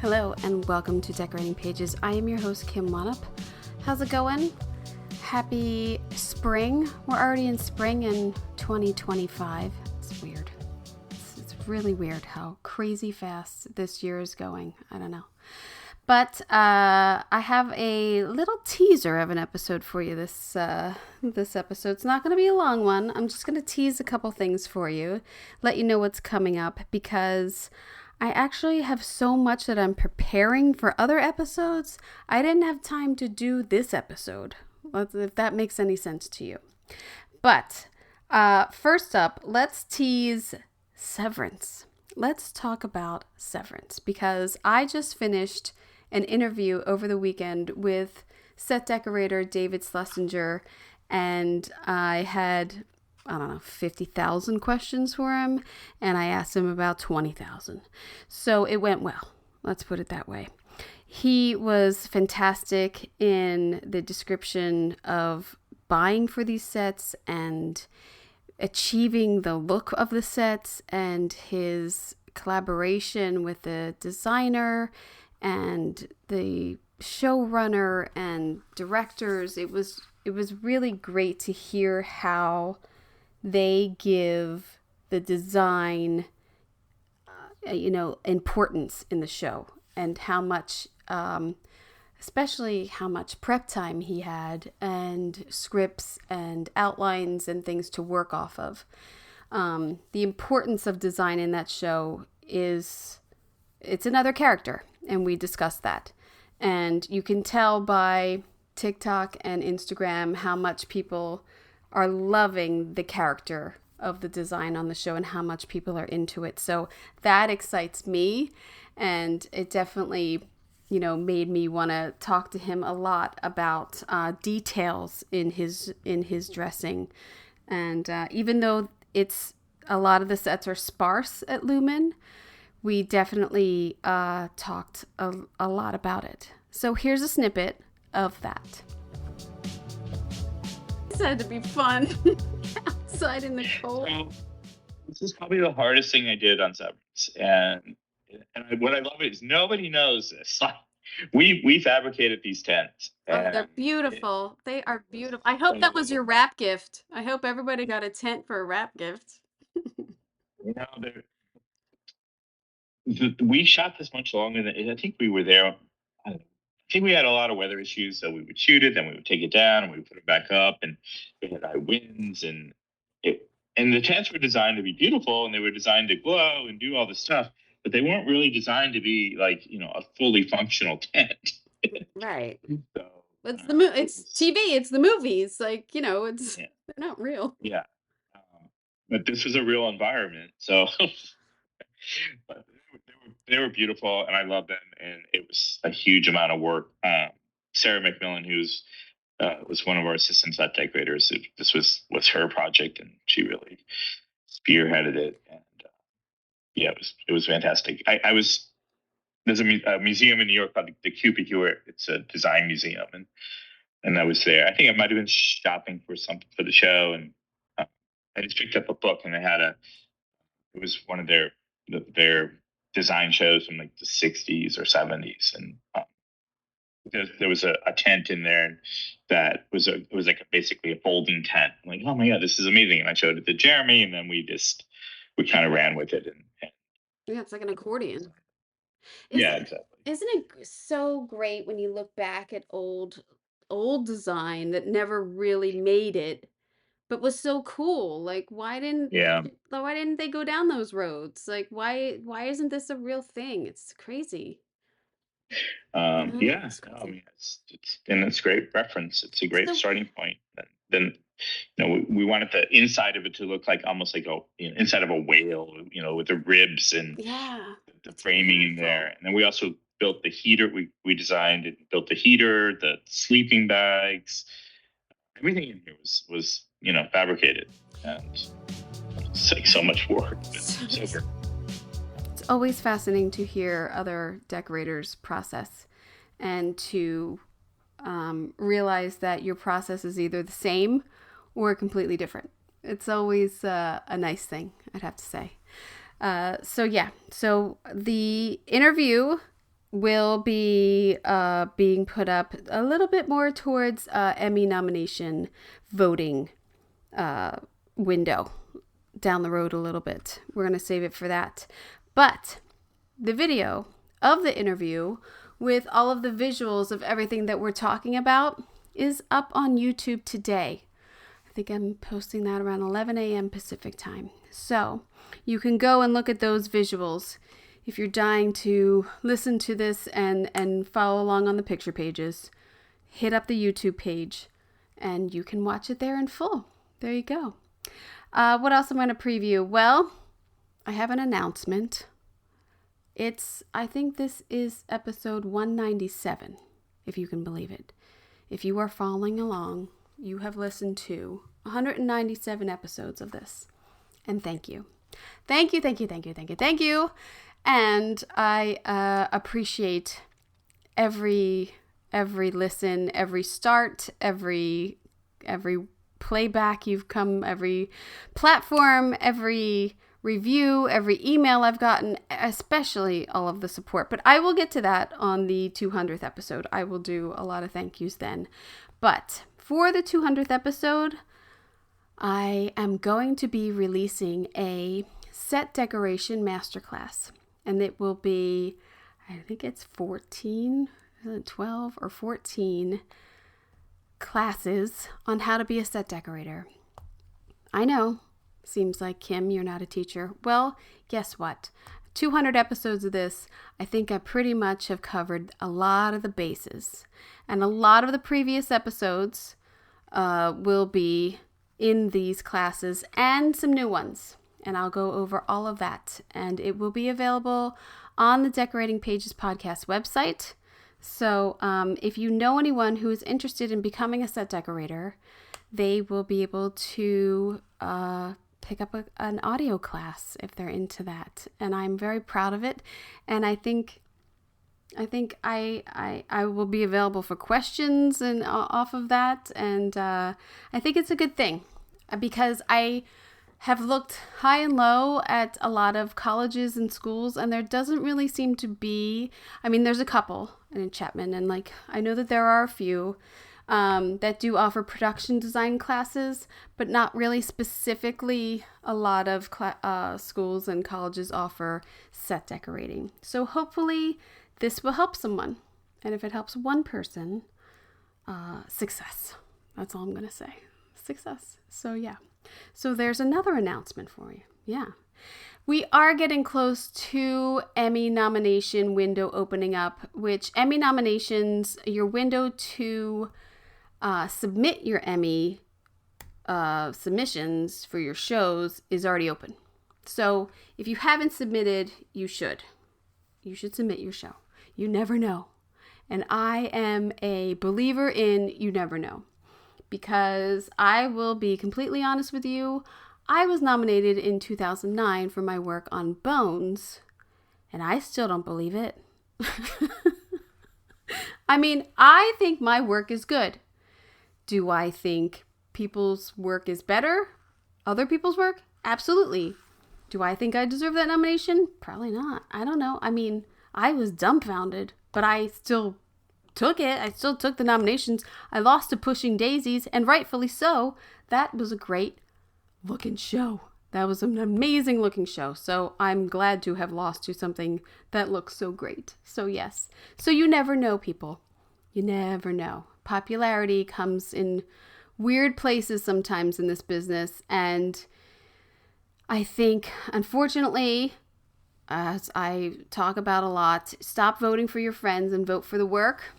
Hello and welcome to Decorating Pages. I am your host, Kim Wanup. How's it going? Happy spring. We're already in spring in 2025. It's weird. It's really weird how crazy fast this year is going. I don't know. But I have a little teaser of an episode for you this episode. It's not going to be a long one. I'm just going to tease a couple things for you, let you know what's coming up, because I actually have so much that I'm preparing for other episodes. I didn't have time to do this episode, if that makes any sense to you. But first up, let's tease Severance. Let's talk about Severance, because I just finished an interview over the weekend with set decorator David Schlesinger, and I had, 50,000 questions for him, and I asked him about 20,000. So it went well. Let's put it that way. He was fantastic in the description of buying for these sets and achieving the look of the sets, and his collaboration with the designer and the showrunner and directors. It was really great to hear how they give the design, importance in the show, and how much, especially how much prep time he had, and scripts and outlines and things to work off of. The importance of design in that show it's another character, and we discussed that. And you can tell by TikTok and Instagram how much people are loving the character of the design on the show and how much people are into it. So that excites me, and it definitely, made me want to talk to him a lot about details in his dressing. And even though a lot of the sets are sparse at Lumen, we definitely talked a lot about it. So here's a snippet of that. This had to be fun outside in the cold. So, this is probably the hardest thing I did on Severance, and what I love is nobody knows this. We fabricated these tents. They're beautiful. They are beautiful. I hope that was your wrap gift. I hope everybody got a tent for a wrap gift. We shot this much longer than I think we were there. I think we had a lot of weather issues, so we would shoot it, then we would take it down, and we would put it back up, and we had high winds, and the tents were designed to be beautiful, and they were designed to glow and do all this stuff, but they weren't really designed to be like a fully functional tent. Right. So it's TV. It's the movies. They're not real. Yeah. But this was a real environment, so. But they were beautiful, and I loved them, and it was a huge amount of work. Sarah McMillan, who's was one of our assistant set decorators, this was her project, and she really spearheaded it. And it was fantastic. There's a museum in New York called the Cupicure. It's a design museum, and I was there. I think I might have been shopping for something for the show, and I just picked up a book, and it was one of their design shows from like the 60s or 70s, and there was a tent in there that was basically a folding tent. I'm like, oh my god, this is amazing! And I showed it to Jeremy, and then we kind of ran with it. And yeah, it's like an accordion. Exactly. Isn't it so great when you look back at old design that never really made it, but was so cool? Like, why didn't they go down those roads? Like, why isn't this a real thing? It's crazy. It's a great reference. It's a great starting point. Then we wanted the inside of it to look like almost like inside of a whale, with the ribs and the framing in there. And then we also built the heater. We designed and built the heater, the sleeping bags. Everything in here was fabricated, and it's like so much work. It's always fascinating to hear other decorators' process, and to realize that your process is either the same or completely different. It's always a nice thing, I'd have to say. So the interview will be being put up a little bit more towards Emmy nomination voting window down the road a little bit. We're going to save it for that. But the video of the interview with all of the visuals of everything that we're talking about is up on YouTube today. I think I'm posting that around 11 a.m. Pacific time. So you can go and look at those visuals if you're dying to listen to this and follow along on the picture pages. Hit up the YouTube page and you can watch it there in full. There you go. What else am I going to preview? Well, I have an announcement. I think this is episode 197, if you can believe it. If you are following along, you have listened to 197 episodes of this. And thank you. Thank you, thank you, thank you, thank you, thank you. And I appreciate every listen, every start, every playback you've come, every platform, every review, every email I've gotten, especially all of the support. But I will get to that on the 200th episode. I will do a lot of thank yous then. But for the 200th episode, I am going to be releasing a set decoration masterclass. And it will be, I think it's 12 or 14 classes on how to be a set decorator. I know. Seems like, Kim, you're not a teacher. Well, guess what? 200 episodes of this, I think I pretty much have covered a lot of the bases. And a lot of the previous episodes will be in these classes and some new ones. And I'll go over all of that. And it will be available on the Decorating Pages podcast website. So if you know anyone who is interested in becoming a set decorator, they will be able to pick up an audio class if they're into that. And I'm very proud of it. And I think I will be available for questions and off of that. And I think it's a good thing because I have looked high and low at a lot of colleges and schools, and there doesn't really seem to be, I mean, there's a couple in Chapman, and like, I know that there are a few that do offer production design classes, but not really specifically a lot of schools and colleges offer set decorating. So hopefully this will help someone. And if it helps one person, success. That's all I'm going to say. Success. So yeah. So there's another announcement for you. Yeah. We are getting close to Emmy nomination window opening up, which Emmy nominations, your window to submit your Emmy submissions for your shows is already open. So if you haven't submitted, you should. You should submit your show. You never know. And I am a believer in you never know. Because I will be completely honest with you, I was nominated in 2009 for my work on Bones, and I still don't believe it. I mean, I think my work is good. Do I think people's work is better? Other people's work? Absolutely. Do I think I deserve that nomination? Probably not. I don't know. I mean, I was dumbfounded, but I still took it. I still took the nominations. I lost to Pushing Daisies, and rightfully so. That was a great looking show. That was an amazing looking show. So I'm glad to have lost to something that looks so great. So yes. So you never know, people. You never know. Popularity comes in weird places sometimes in this business. And I think, unfortunately, as I talk about a lot, stop voting for your friends and vote for the work.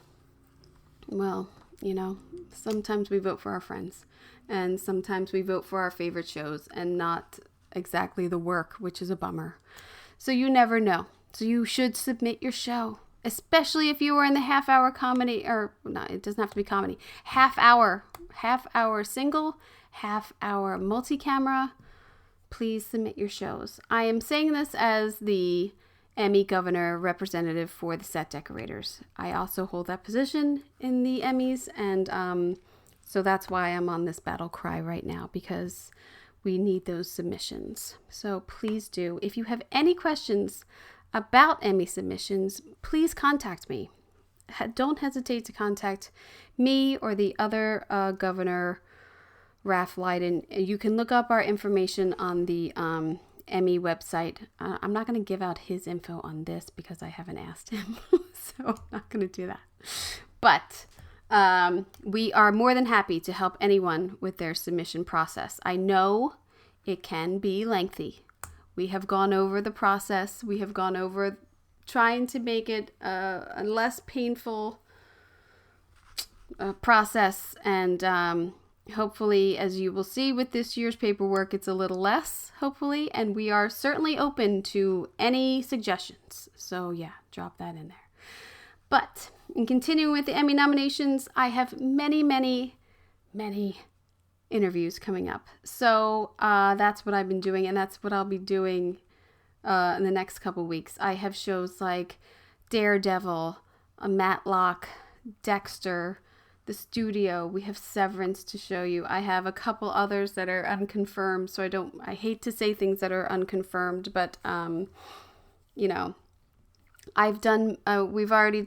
Well, you know, sometimes we vote for our friends and sometimes we vote for our favorite shows and not exactly the work, which is a bummer. So you never know. So you should submit your show, especially if you are in the half-hour comedy, or not, it doesn't have to be comedy, half-hour single, half-hour multi-camera. Please submit your shows. I am saying this as the Emmy governor representative for the set decorators. I also hold that position in the Emmys, and so that's why I'm on this battle cry right now, because we need those submissions. So please do. If you have any questions about Emmy submissions, please contact me. Don't hesitate to contact me or the other governor, Ralph Leiden. You can look up our information on the Emmy website. I'm not going to give out his info on this because I haven't asked him, so I'm not going to do that. But we are more than happy to help anyone with their submission process. I know it can be lengthy. We have gone over the process. We have gone over trying to make it a less painful process, and hopefully, as you will see with this year's paperwork, it's a little less, hopefully, and we are certainly open to any suggestions. So yeah, drop that in there. But in continuing with the Emmy nominations, I have many, many, many interviews coming up. So that's what I've been doing, and that's what I'll be doing in the next couple weeks. I have shows like Daredevil, Matlock, Dexter, The Studio. We have Severance to show you. I have a couple others that are unconfirmed, so I hate to say things that are unconfirmed, but I've done, we've already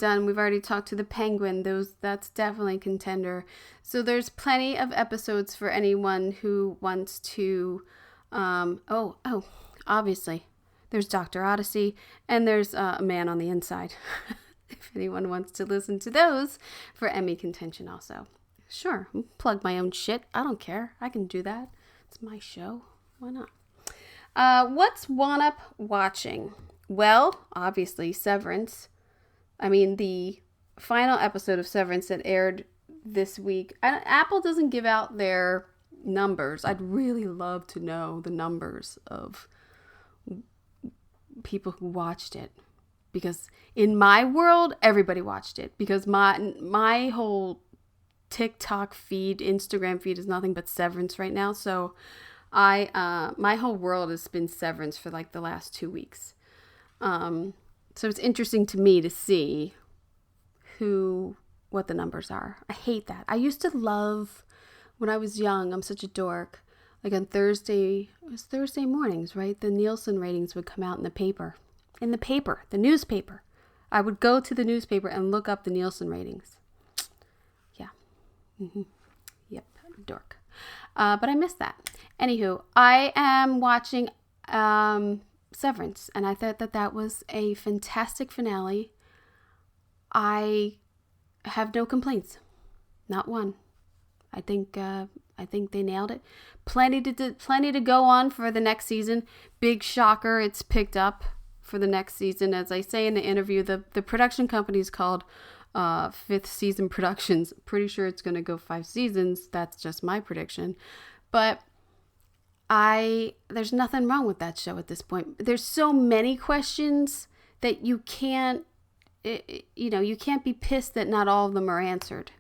talked to the Penguin. That's definitely a contender. So there's plenty of episodes for anyone who wants to, obviously there's Dr. Odyssey, and there's A Man on the Inside. If anyone wants to listen to those for Emmy contention also. Sure, plug my own shit. I don't care. I can do that. It's my show. Why not? What's Wannup watching? Well, obviously, Severance. I mean, the final episode of Severance that aired this week. Apple doesn't give out their numbers. I'd really love to know the numbers of people who watched it. Because in my world, everybody watched it. Because my whole TikTok feed, Instagram feed is nothing but Severance right now. So my whole world has been Severance for like the last 2 weeks. So it's interesting to me to see what the numbers are. I hate that. I used to love, when I was young, I'm such a dork, like on Thursday, it was Thursday mornings, right? The Nielsen ratings would come out in the paper. The newspaper. I would go to the newspaper and look up the Nielsen ratings. Yeah. Mm-hmm. Yep. Dork. But I miss that. Anywho, I am watching Severance, and I thought that was a fantastic finale. I have no complaints. Not one. I think they nailed it. Plenty to go on for the next season. Big shocker, it's picked up for the next season. As I say in the interview, the production company is called Fifth Season Productions. Pretty sure it's going to go 5 seasons. That's just my prediction. But there's nothing wrong with that show at this point. There's so many questions that you can't be pissed that not all of them are answered,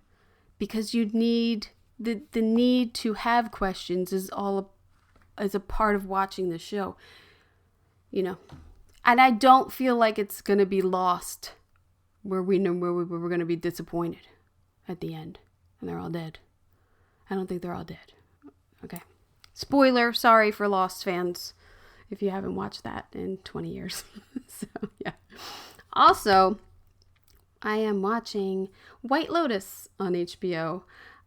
because you need the need to have questions is a part of watching the show, and I don't feel like it's going to be lost where we're going to be disappointed at the end and they're all dead. I don't think they're all dead. Okay. Spoiler, sorry for Lost fans if you haven't watched that in 20 years. So, yeah. Also, I am watching White Lotus on HBO.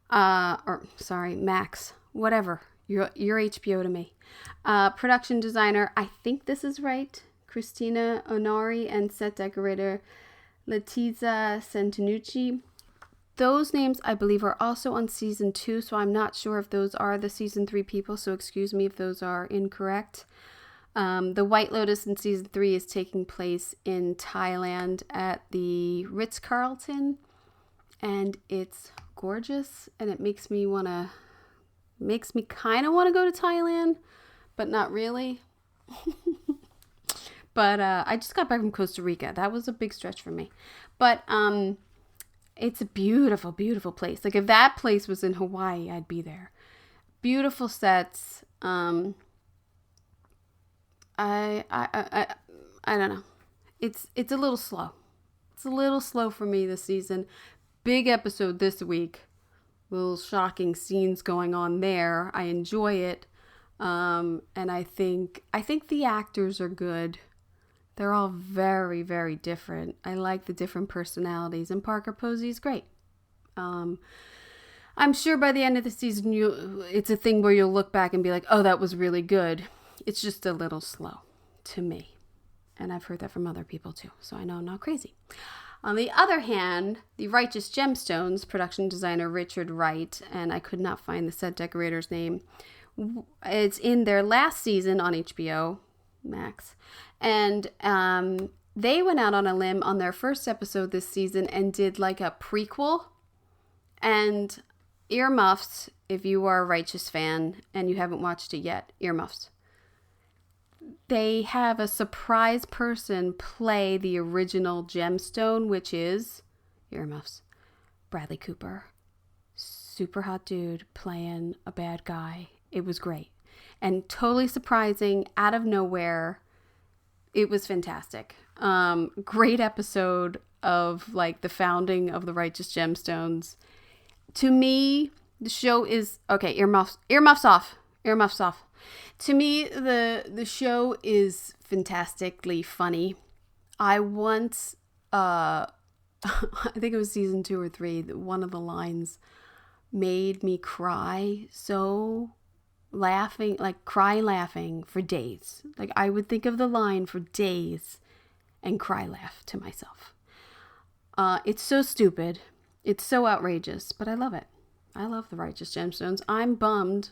Max. Whatever. You're HBO to me. Production designer, I think this is right, Christina Onori, and set decorator Letizia Santanucci. Those names, I believe, are also on season 2, so I'm not sure if those are the season 3 people, so excuse me if those are incorrect. The White Lotus in season 3 is taking place in Thailand at the Ritz-Carlton, and it's gorgeous, and it makes me kind of want to go to Thailand, but not really. But I just got back from Costa Rica. That was a big stretch for me. But it's a beautiful, beautiful place. Like, if that place was in Hawaii, I'd be there. Beautiful sets. I don't know. It's a little slow. It's a little slow for me this season. Big episode this week. Little shocking scenes going on there. I enjoy it. And I think the actors are good. They're all very, very different. I like the different personalities, and Parker Posey's great. I'm sure by the end of the season, it's a thing where you'll look back and be like, oh, that was really good. It's just a little slow to me. And I've heard that from other people too, so I know I'm not crazy. On the other hand, the Righteous Gemstones production designer Richard Wright, and I could not find the set decorator's name, it's in their last season on HBO Max. And they went out on a limb on their first episode this season and did like a prequel. And earmuffs, if you are a Righteous fan and you haven't watched it yet, earmuffs. They have a surprise person play the original gemstone, which is, earmuffs, Bradley Cooper. Super hot dude playing a bad guy. It was great. And totally surprising, out of nowhere. It was fantastic. Great episode of like the founding of the Righteous Gemstones. To me, the show is, okay, earmuffs off. To me, the show is fantastically funny. I once, I think it was season 2 or 3, one of the lines made me cry laughing for days. Like I would think of the line for days and laugh to myself. It's so stupid. It's so outrageous, but I love it. I love the Righteous Gemstones. I'm bummed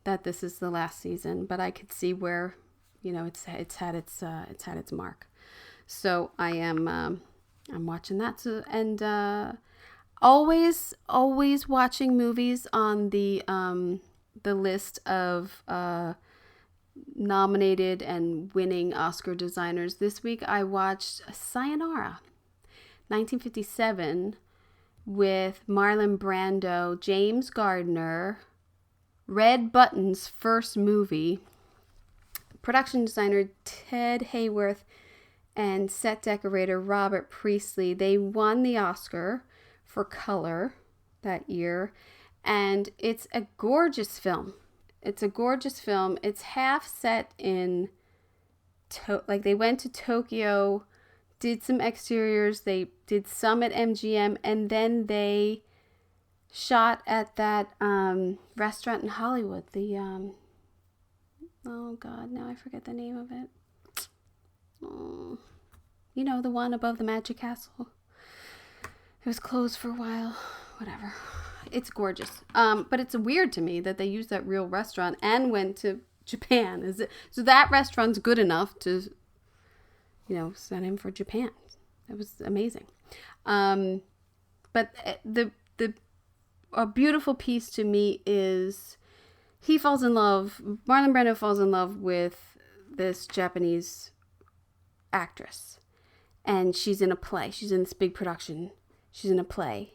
that this is the last season, but I could see where, it's had its mark. So I am I'm watching that. So, and always watching movies on the list of nominated and winning Oscar designers. This week I watched Sayonara, 1957, with Marlon Brando, James Gardner, Red Button's first movie, production designer Ted Hayworth, and set decorator Robert Priestley. They won the Oscar for color that year, and it's a gorgeous film. It's half set in, they went to Tokyo, did some exteriors, they did some at MGM, and then they shot at that restaurant in Hollywood. The, oh God, now I forget the name of it. Oh, the one above the Magic Castle. It was closed for a while. Whatever. It's gorgeous. But it's weird to me that they used that real restaurant and went to Japan. So that restaurant's good enough to, send him for Japan. It was amazing. But a beautiful piece to me is Marlon Brando falls in love with this Japanese actress. And she's in a play. She's in this big production. She's in a play.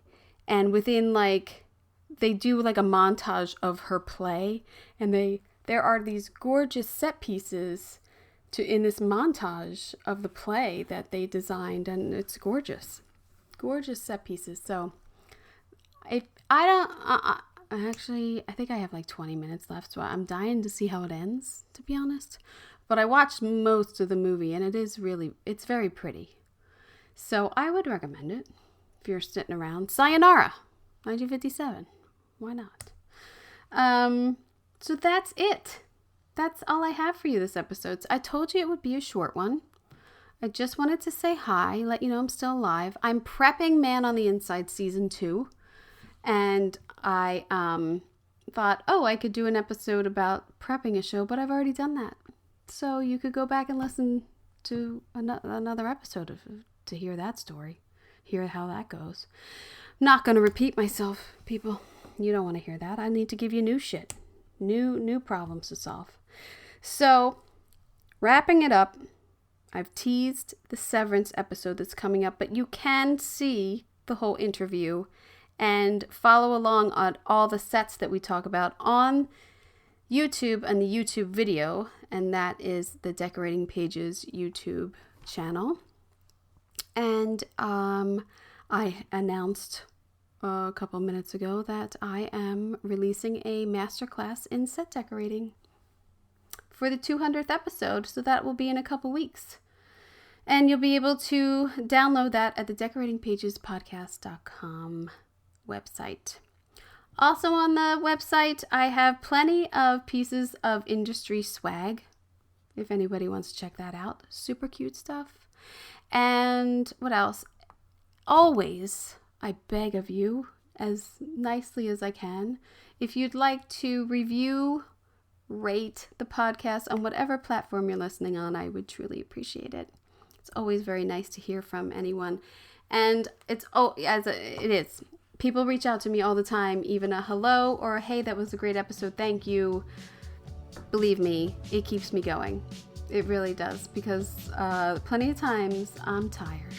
And within they do a montage of her play. And there are these gorgeous set pieces in this montage of the play that they designed. And it's gorgeous. Gorgeous set pieces. So I think I have 20 minutes left. So I'm dying to see how it ends, to be honest. But I watched most of the movie and it's very pretty. So I would recommend it if you're sitting around. Sayonara, 1957. Why not? So that's it. That's all I have for you this episode. I told you it would be a short one. I just wanted to say hi, let you know I'm still alive. I'm prepping Man on the Inside Season 2. And I thought, I could do an episode about prepping a show, but I've already done that. So you could go back and listen to another episode to hear that story, hear how that goes. I'm not going to repeat myself, people. You don't want to hear that. I need to give you new shit, new problems to solve. So, wrapping it up, I've teased the Severance episode that's coming up, but you can see the whole interview and follow along on all the sets that we talk about on YouTube and the YouTube video, and that is the Decorating Pages YouTube channel. And I announced a couple minutes ago that I am releasing a masterclass in set decorating for the 200th episode, so that will be in a couple weeks. And you'll be able to download that at the decoratingpagespodcast.com website. Also on the website, I have plenty of pieces of industry swag, if anybody wants to check that out. Super cute stuff. And what else? Always, I beg of you, as nicely as I can, if you'd like to review, rate the podcast on whatever platform you're listening on, I would truly appreciate it. It's always very nice to hear from anyone. And it is. People reach out to me all the time, even a hello or a hey, that was a great episode, thank you. Believe me, it keeps me going. It really does, because plenty of times I'm tired.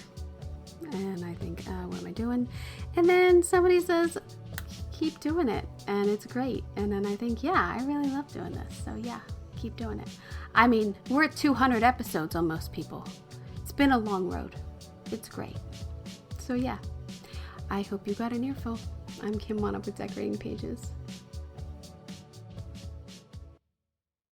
And I think, what am I doing? And then somebody says, keep doing it. And it's great. And then I think, yeah, I really love doing this. So yeah, keep doing it. I mean, we're at 200 episodes almost, people. It's been a long road. It's great. So yeah, I hope you got an earful. I'm Kim Wanup with Decorating Pages.